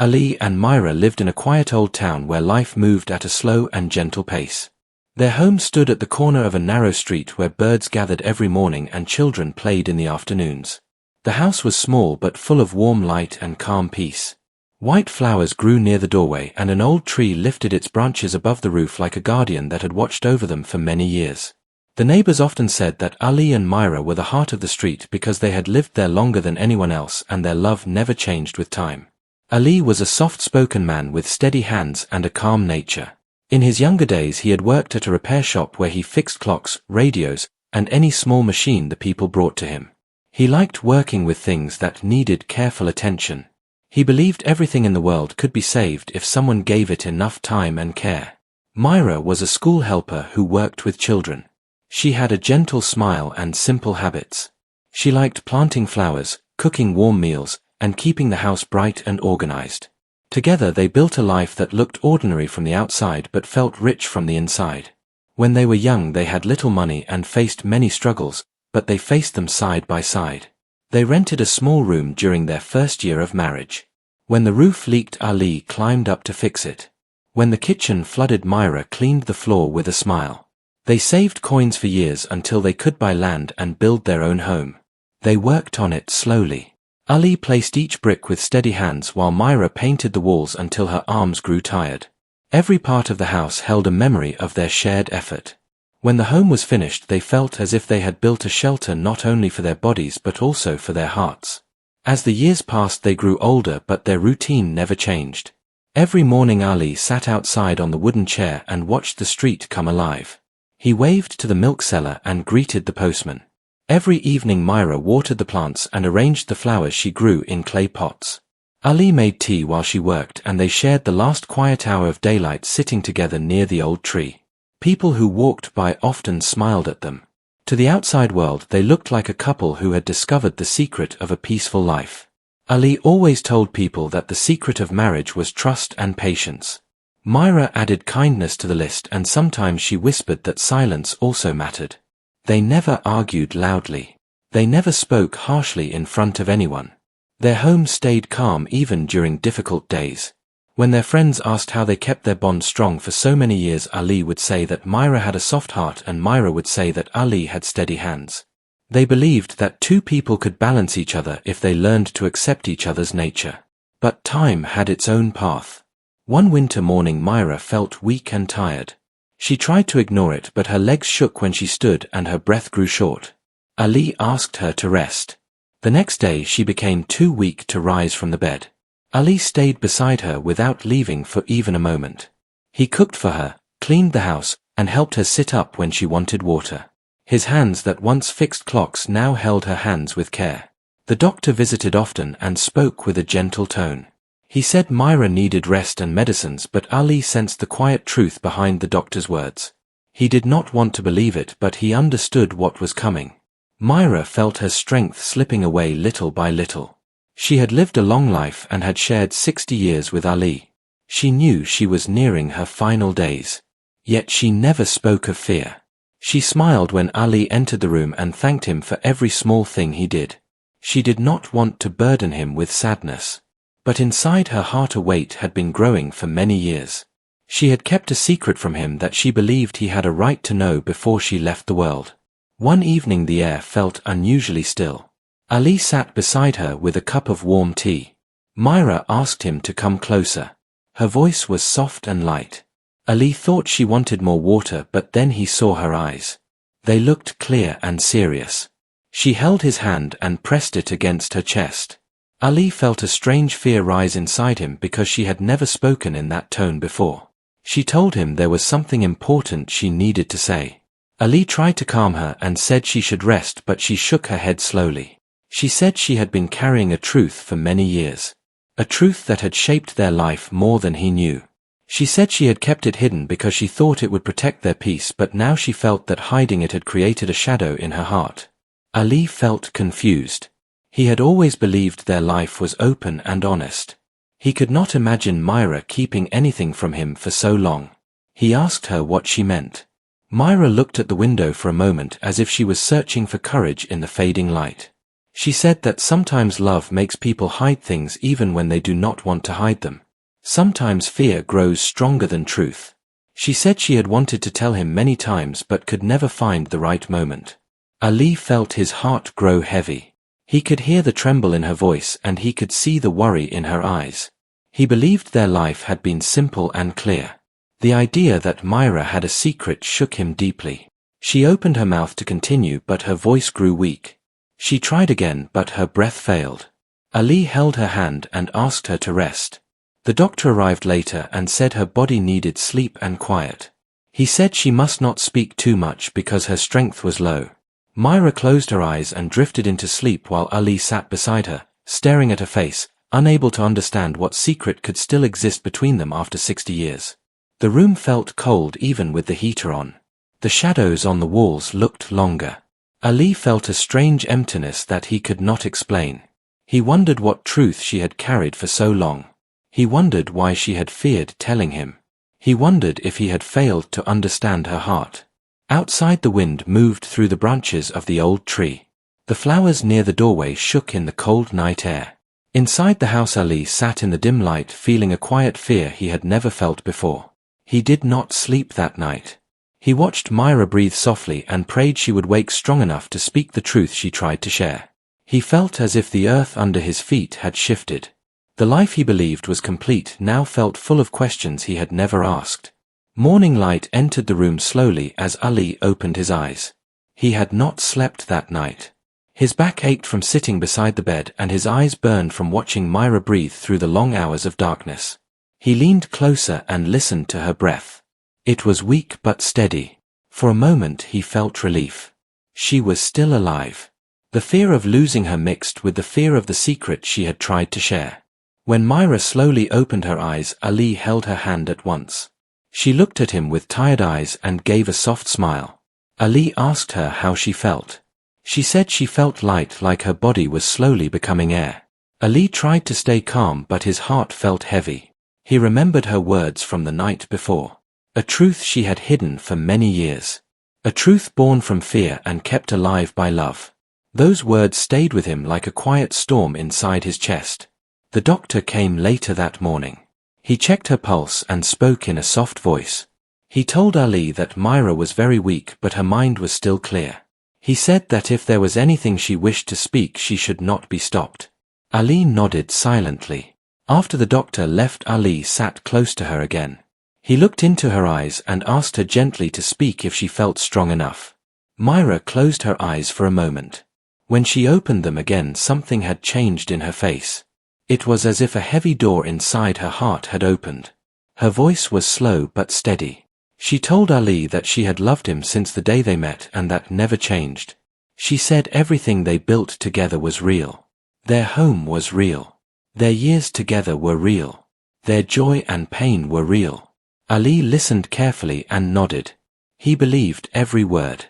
Ali and Myra lived in a quiet old town where life moved at a slow and gentle pace. Their home stood at the corner of a narrow street where birds gathered every morning and children played in the afternoons. The house was small but full of warm light and calm peace. White flowers grew near the doorway and an old tree lifted its branches above the roof like a guardian that had watched over them for many years. The neighbors often said that Ali and Myra were the heart of the street because they had lived there longer than anyone else and their love never changed with time. Ali was a soft-spoken man with steady hands and a calm nature. In his younger days he had worked at a repair shop where he fixed clocks, radios, and any small machine the people brought to him. He liked working with things that needed careful attention. He believed everything in the world could be saved if someone gave it enough time and care. Myra was a school helper who worked with children. She had a gentle smile and simple habits. She liked planting flowers, cooking warm meals, and keeping the house bright and organized. Together they built a life that looked ordinary from the outside but felt rich from the inside. When they were young they had little money and faced many struggles, but they faced them side by side. They rented a small room during their first year of marriage. When the roof leaked, Ali climbed up to fix it. When the kitchen flooded, Myra cleaned the floor with a smile. They saved coins for years until they could buy land and build their own home. They worked on it slowly. Ali placed each brick with steady hands while Myra painted the walls until her arms grew tired. Every part of the house held a memory of their shared effort. When the home was finished they felt as if they had built a shelter not only for their bodies but also for their hearts. As the years passed they grew older but their routine never changed. Every morning Ali sat outside on the wooden chair and watched the street come alive. He waved to the milk seller and greeted the postman. Every evening Myra watered the plants and arranged the flowers she grew in clay pots. Ali made tea while she worked and they shared the last quiet hour of daylight sitting together near the old tree. People who walked by often smiled at them. To the outside world they looked like a couple who had discovered the secret of a peaceful life. Ali always told people that the secret of marriage was trust and patience. Myra added kindness to the list and sometimes she whispered that silence also mattered. They never argued loudly. They never spoke harshly in front of anyone. Their home stayed calm even during difficult days. When their friends asked how they kept their bond strong for so many years, Ali would say that Myra had a soft heart and Myra would say that Ali had steady hands. They believed that two people could balance each other if they learned to accept each other's nature. But time had its own path. One winter morning Myra felt weak and tired. She tried to ignore it but her legs shook when she stood and her breath grew short. Ali asked her to rest. The next day she became too weak to rise from the bed. Ali stayed beside her without leaving for even a moment. He cooked for her, cleaned the house, and helped her sit up when she wanted water. His hands that once fixed clocks now held her hands with care. The doctor visited often and spoke with a gentle tone. He said Myra needed rest and medicines, but Ali sensed the quiet truth behind the doctor's words. He did not want to believe it, but he understood what was coming. Myra felt her strength slipping away little by little. She had lived a long life and had shared 60 years with Ali. She knew she was nearing her final days. Yet she never spoke of fear. She smiled when Ali entered the room and thanked him for every small thing he did. She did not want to burden him with sadness. But inside her heart a weight had been growing for many years. She had kept a secret from him that she believed he had a right to know before she left the world. One evening the air felt unusually still. Ali sat beside her with a cup of warm tea. Myra asked him to come closer. Her voice was soft and light. Ali thought she wanted more water, but then he saw her eyes. They looked clear and serious. She held his hand and pressed it against her chest. Ali felt a strange fear rise inside him because she had never spoken in that tone before. She told him there was something important she needed to say. Ali tried to calm her and said she should rest, but she shook her head slowly. She said she had been carrying a truth for many years. A truth that had shaped their life more than he knew. She said she had kept it hidden because she thought it would protect their peace, but now she felt that hiding it had created a shadow in her heart. Ali felt confused. He had always believed their life was open and honest. He could not imagine Myra keeping anything from him for so long. He asked her what she meant. Myra looked at the window for a moment as if she was searching for courage in the fading light. She said that sometimes love makes people hide things even when they do not want to hide them. Sometimes fear grows stronger than truth. She said she had wanted to tell him many times but could never find the right moment. Ali felt his heart grow heavy. He could hear the tremble in her voice and he could see the worry in her eyes. He believed their life had been simple and clear. The idea that Myra had a secret shook him deeply. She opened her mouth to continue but her voice grew weak. She tried again but her breath failed. Ali held her hand and asked her to rest. The doctor arrived later and said her body needed sleep and quiet. He said she must not speak too much because her strength was low. Myra closed her eyes and drifted into sleep while Ali sat beside her, staring at her face, unable to understand what secret could still exist between them after 60 years. The room felt cold even with the heater on. The shadows on the walls looked longer. Ali felt a strange emptiness that he could not explain. He wondered what truth she had carried for so long. He wondered why she had feared telling him. He wondered if he had failed to understand her heart. Outside the wind moved through the branches of the old tree. The flowers near the doorway shook in the cold night air. Inside the house Ali sat in the dim light feeling a quiet fear he had never felt before. He did not sleep that night. He watched Myra breathe softly and prayed she would wake strong enough to speak the truth she tried to share. He felt as if the earth under his feet had shifted. The life he believed was complete now felt full of questions he had never asked. Morning light entered the room slowly as Ali opened his eyes. He had not slept that night. His back ached from sitting beside the bed and his eyes burned from watching Myra breathe through the long hours of darkness. He leaned closer and listened to her breath. It was weak but steady. For a moment he felt relief. She was still alive. The fear of losing her mixed with the fear of the secret she had tried to share. When Myra slowly opened her eyes, Ali held her hand at once. She looked at him with tired eyes and gave a soft smile. Ali asked her how she felt. She said she felt light, like her body was slowly becoming air. Ali tried to stay calm but his heart felt heavy. He remembered her words from the night before. A truth she had hidden for many years. A truth born from fear and kept alive by love. Those words stayed with him like a quiet storm inside his chest. The doctor came later that morning. He checked her pulse and spoke in a soft voice. He told Ali that Myra was very weak but her mind was still clear. He said that if there was anything she wished to speak she should not be stopped. Ali nodded silently. After the doctor left, Ali sat close to her again. He looked into her eyes and asked her gently to speak if she felt strong enough. Myra closed her eyes for a moment. When she opened them again, something had changed in her face. It was as if a heavy door inside her heart had opened. Her voice was slow but steady. She told Ali that she had loved him since the day they met and that never changed. She said everything they built together was real. Their home was real. Their years together were real. Their joy and pain were real. Ali listened carefully and nodded. He believed every word.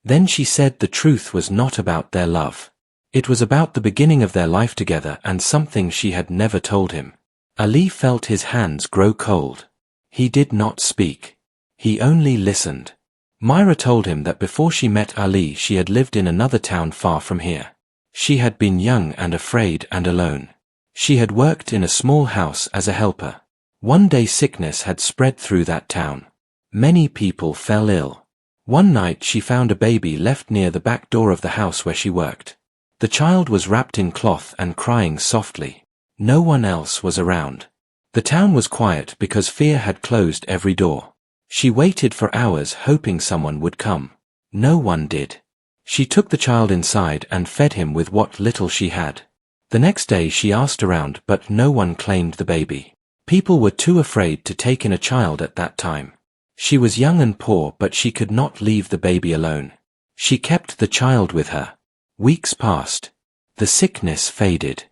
Then she said the truth was not about their love. It was about the beginning of their life together and something she had never told him. Ali felt his hands grow cold. He did not speak. He only listened. Myra told him that before she met Ali she had lived in another town far from here. She had been young and afraid and alone. She had worked in a small house as a helper. One day sickness had spread through that town. Many people fell ill. One night she found a baby left near the back door of the house where she worked. The child was wrapped in cloth and crying softly. No one else was around. The town was quiet because fear had closed every door. She waited for hours hoping someone would come. No one did. She took the child inside and fed him with what little she had. The next day she asked around but no one claimed the baby. People were too afraid to take in a child at that time. She was young and poor but she could not leave the baby alone. She kept the child with her. Weeks passed. The sickness faded.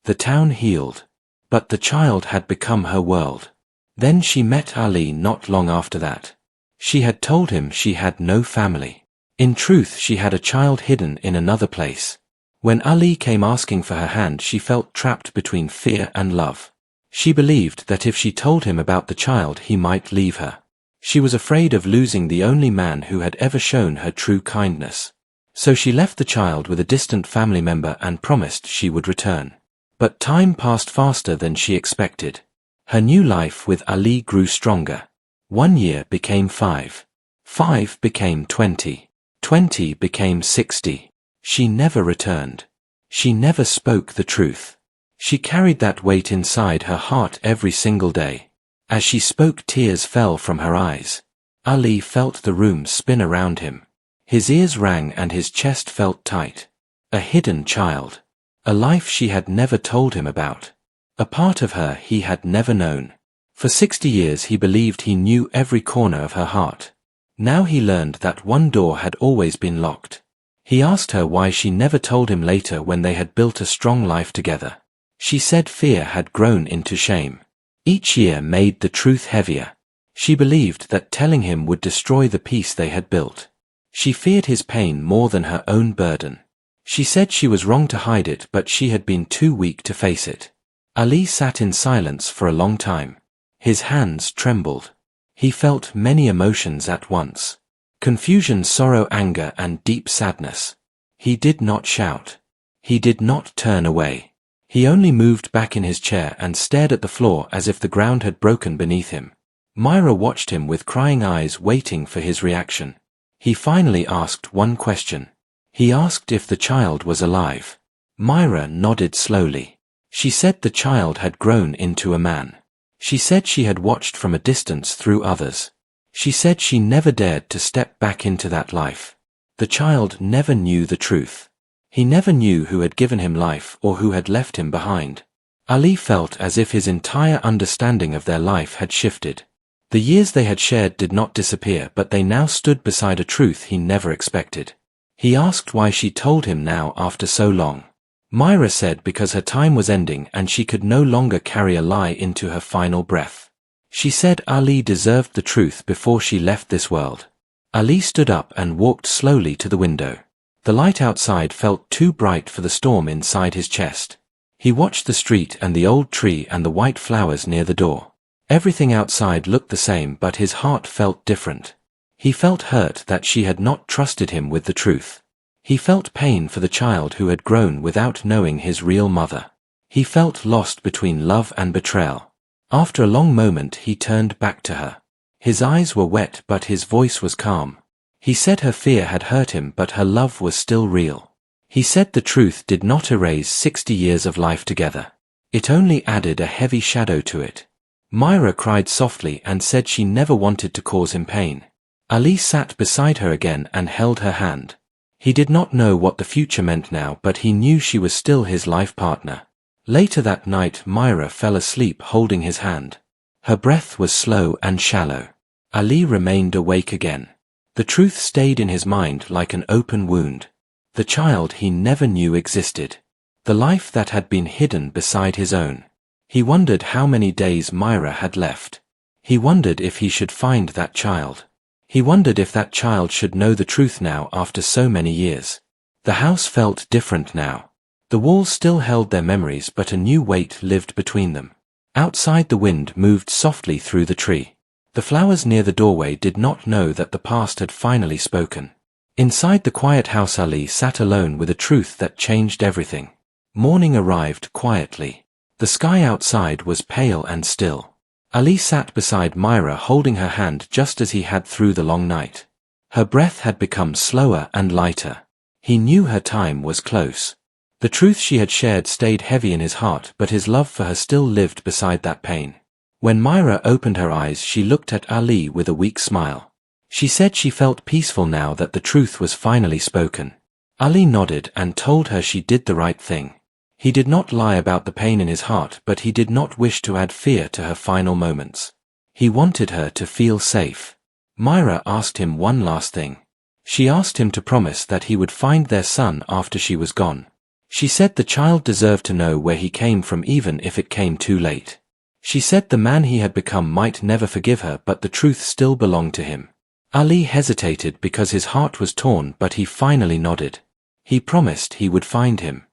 The town healed. But the child had become her world. Then she met Ali not long after that. She had told him she had no family. In truth, she had a child hidden in another place. When Ali came asking for her hand, she felt trapped between fear and love. She believed that if she told him about the child, he might leave her. She was afraid of losing the only man who had ever shown her true kindness. So she left the child with a distant family member and promised she would return. But time passed faster than she expected. Her new life with Ali grew stronger. 1 year became 5. 5 became 20. 20 became 60. She never returned. She never spoke the truth. She carried that weight inside her heart every single day. As she spoke, tears fell from her eyes. Ali felt the room spin around him. His ears rang and his chest felt tight. A hidden child. A life she had never told him about. A part of her he had never known. For 60 years he believed he knew every corner of her heart. Now he learned that one door had always been locked. He asked her why she never told him later when they had built a strong life together. She said fear had grown into shame. Each year made the truth heavier. She believed that telling him would destroy the peace they had built. She feared his pain more than her own burden. She said she was wrong to hide it, but she had been too weak to face it. Ali sat in silence for a long time. His hands trembled. He felt many emotions at once. Confusion, sorrow, anger, and deep sadness. He did not shout. He did not turn away. He only moved back in his chair and stared at the floor as if the ground had broken beneath him. Myra watched him with crying eyes, waiting for his reaction. He finally asked one question. He asked if the child was alive. Myra nodded slowly. She said the child had grown into a man. She said she had watched from a distance through others. She said she never dared to step back into that life. The child never knew the truth. He never knew who had given him life or who had left him behind. Ali felt as if his entire understanding of their life had shifted. The years they had shared did not disappear, but they now stood beside a truth he never expected. He asked why she told him now after so long. Myra said because her time was ending and she could no longer carry a lie into her final breath. She said Ali deserved the truth before she left this world. Ali stood up and walked slowly to the window. The light outside felt too bright for the storm inside his chest. He watched the street and the old tree and the white flowers near the door. Everything outside looked the same, but his heart felt different. He felt hurt that she had not trusted him with the truth. He felt pain for the child who had grown without knowing his real mother. He felt lost between love and betrayal. After a long moment he turned back to her. His eyes were wet but his voice was calm. He said her fear had hurt him but her love was still real. He said the truth did not erase 60 years of life together. It only added a heavy shadow to it. Myra cried softly and said she never wanted to cause him pain. Ali sat beside her again and held her hand. He did not know what the future meant now, but he knew she was still his life partner. Later that night, Myra fell asleep holding his hand. Her breath was slow and shallow. Ali remained awake again. The truth stayed in his mind like an open wound. The child he never knew existed. The life that had been hidden beside his own. He wondered how many days Myra had left. He wondered if he should find that child. He wondered if that child should know the truth now after so many years. The house felt different now. The walls still held their memories, but a new weight lived between them. Outside, the wind moved softly through the tree. The flowers near the doorway did not know that the past had finally spoken. Inside the quiet house, Ali sat alone with a truth that changed everything. Morning arrived quietly. The sky outside was pale and still. Ali sat beside Myra holding her hand just as he had through the long night. Her breath had become slower and lighter. He knew her time was close. The truth she had shared stayed heavy in his heart, but his love for her still lived beside that pain. When Myra opened her eyes, she looked at Ali with a weak smile. She said she felt peaceful now that the truth was finally spoken. Ali nodded and told her she did the right thing. He did not lie about the pain in his heart, but he did not wish to add fear to her final moments. He wanted her to feel safe. Myra asked him one last thing. She asked him to promise that he would find their son after she was gone. She said the child deserved to know where he came from, even if it came too late. She said the man he had become might never forgive her, but the truth still belonged to him. Ali hesitated because his heart was torn, but he finally nodded. He promised he would find him.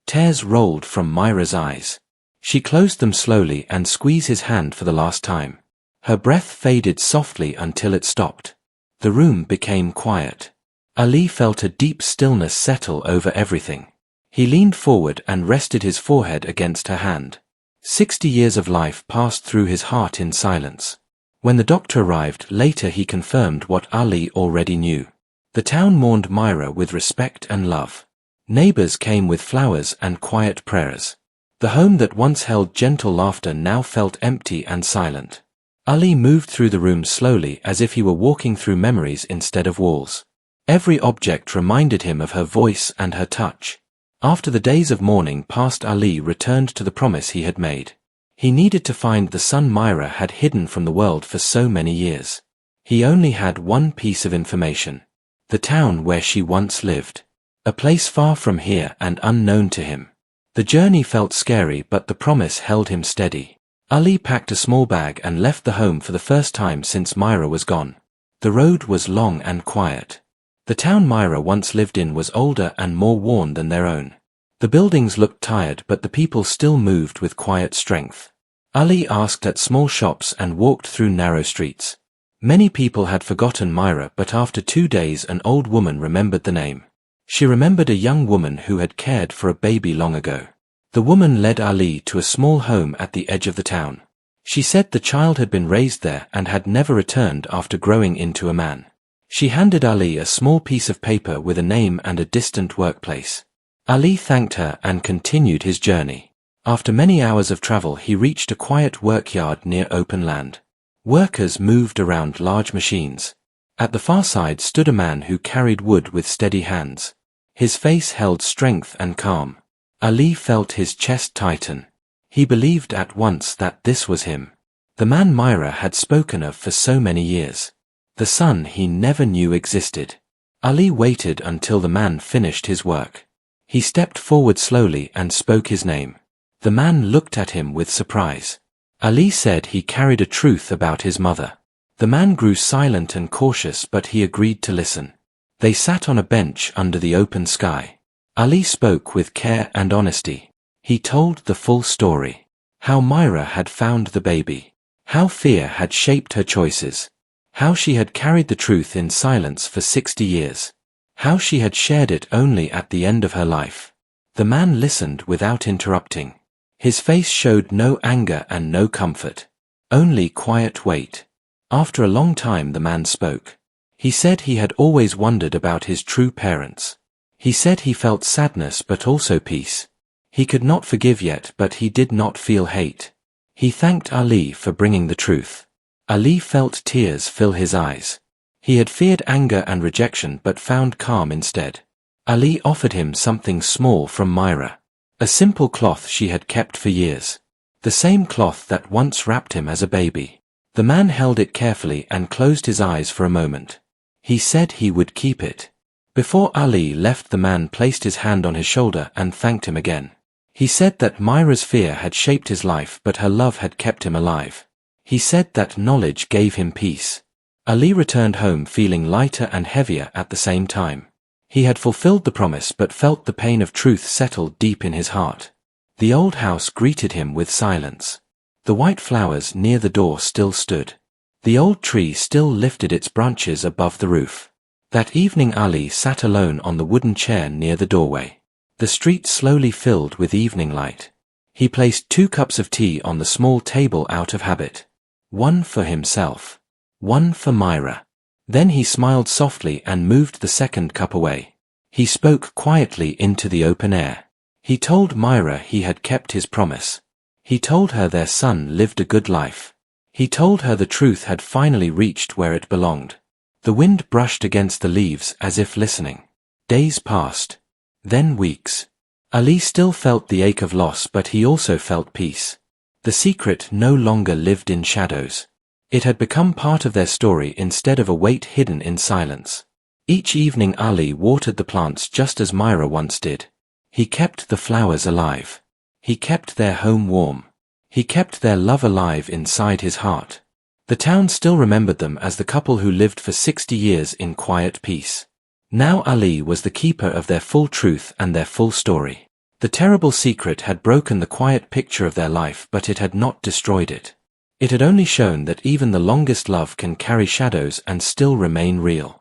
Tears rolled from Myra's eyes. She closed them slowly and squeezed his hand for the last time. Her breath faded softly until it stopped. The room became quiet. Ali felt a deep stillness settle over everything. He leaned forward and rested his forehead against her hand. 60 years of life passed through his heart in silence. When the doctor arrived later, he confirmed what Ali already knew. The town mourned Myra with respect and love. Neighbors came with flowers and quiet prayers. The home that once held gentle laughter now felt empty and silent. Ali moved through the room slowly, as if he were walking through memories instead of walls. Every object reminded him of her voice and her touch. After the days of mourning passed, Ali returned to the promise he had made. He needed to find the son Myra had hidden from the world for so many years. He only had one piece of information: the town where she once lived. A place far from here and unknown to him. The journey felt scary, but the promise held him steady. Ali packed a small bag and left the home for the first time since Myra was gone. The road was long and quiet. The town Myra once lived in was older and more worn than their own. The buildings looked tired, but the people still moved with quiet strength. Ali asked at small shops and walked through narrow streets. Many people had forgotten Myra, but after 2 days an old woman remembered the name. She remembered a young woman who had cared for a baby long ago. The woman led Ali to a small home at the edge of the town. She said the child had been raised there and had never returned after growing into a man. She handed Ali a small piece of paper with a name and a distant workplace. Ali thanked her and continued his journey. After many hours of travel, he reached a quiet workyard near open land. Workers moved around large machines. At the far side stood a man who carried wood with steady hands. His face held strength and calm. Ali felt his chest tighten. He believed at once that this was him. The man Myra had spoken of for so many years. The son he never knew existed. Ali waited until the man finished his work. He stepped forward slowly and spoke his name. The man looked at him with surprise. Ali said he carried a truth about his mother. The man grew silent and cautious, but he agreed to listen. They sat on a bench under the open sky. Ali spoke with care and honesty. He told the full story. How Myra had found the baby. How fear had shaped her choices. How she had carried the truth in silence for 60 years. How she had shared it only at the end of her life. The man listened without interrupting. His face showed no anger and no comfort. Only quiet weight. After a long time the man spoke. He said he had always wondered about his true parents. He said he felt sadness but also peace. He could not forgive yet, but he did not feel hate. He thanked Ali for bringing the truth. Ali felt tears fill his eyes. He had feared anger and rejection but found calm instead. Ali offered him something small from Myra. A simple cloth she had kept for years. The same cloth that once wrapped him as a baby. The man held it carefully and closed his eyes for a moment. He said he would keep it. Before Ali left, the man placed his hand on his shoulder and thanked him again. He said that Myra's fear had shaped his life, but her love had kept him alive. He said that knowledge gave him peace. Ali returned home feeling lighter and heavier at the same time. He had fulfilled the promise but felt the pain of truth settle deep in his heart. The old house greeted him with silence. The white flowers near the door still stood. The old tree still lifted its branches above the roof. That evening Ali sat alone on the wooden chair near the doorway. The street slowly filled with evening light. He placed 2 cups of tea on the small table out of habit. One for himself. One for Myra. Then he smiled softly and moved the second cup away. He spoke quietly into the open air. He told Myra he had kept his promise. He told her their son lived a good life. He told her the truth had finally reached where it belonged. The wind brushed against the leaves as if listening. Days passed. Then weeks. Ali still felt the ache of loss, but he also felt peace. The secret no longer lived in shadows. It had become part of their story instead of a weight hidden in silence. Each evening Ali watered the plants just as Myra once did. He kept the flowers alive. He kept their home warm. He kept their love alive inside his heart. The town still remembered them as the couple who lived for 60 years in quiet peace. Now Ali was the keeper of their full truth and their full story. The terrible secret had broken the quiet picture of their life, but it had not destroyed it. It had only shown that even the longest love can carry shadows and still remain real.